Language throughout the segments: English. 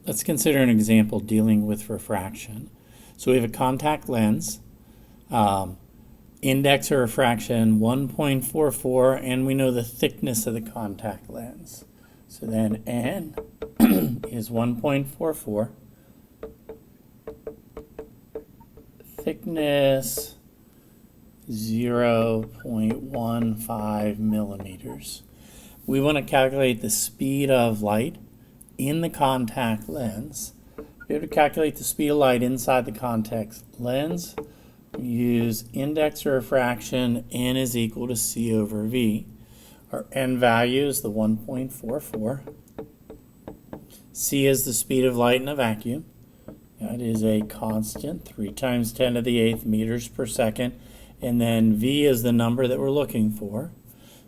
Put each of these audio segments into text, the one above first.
Let's consider an example dealing with refraction. So we have a contact lens, index of refraction 1.44, and we know the thickness of the contact lens. So then N is 1.44, thickness 0.15 millimeters. We want to calculate the speed of light in the contact lens. To be able to calculate the speed of light inside the contact lens, we use index of refraction, N is equal to C over V. Our N value is the 1.44. C is the speed of light in a vacuum. That is a constant, 3 times 10 to the 8th meters per second. And then V is the number that we're looking for.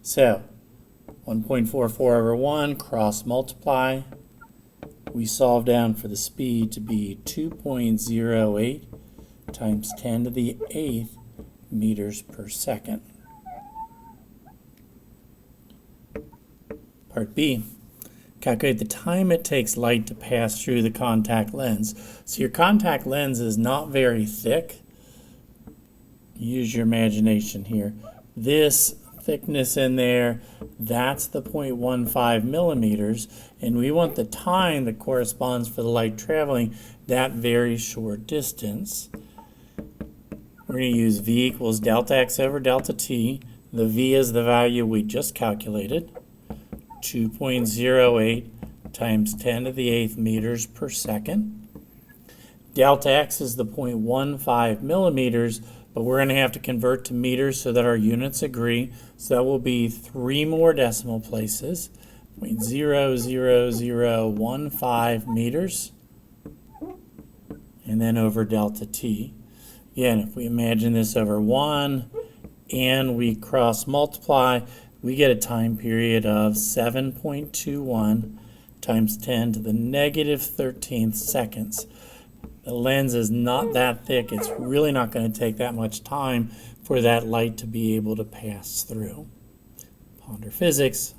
So 1.44 over 1, cross multiply. We solve down for the speed to be 2.08 times 10 to the 8th meters per second. Part B, calculate the time it takes light to pass through the contact lens. So your contact lens is not very thick. Use your imagination here. This thickness in there, that's the 0.15 millimeters, and we want the time that corresponds for the light traveling that very short distance. We're going to use V equals delta x over delta t. The V is the value we just calculated, 2.08 times 10 to the 8th meters per second. Delta x is the 0.15 millimeters, but we're going to have to convert to meters so that our units agree. So that will be 3 more decimal places, 0.00015 meters, and then over delta t. Again, if we imagine this over 1 and we cross multiply, we get a time period of 7.21 times 10 to the negative 13th seconds. The lens is not that thick. It's really not going to take that much time for that light to be able to pass through. Ponder physics.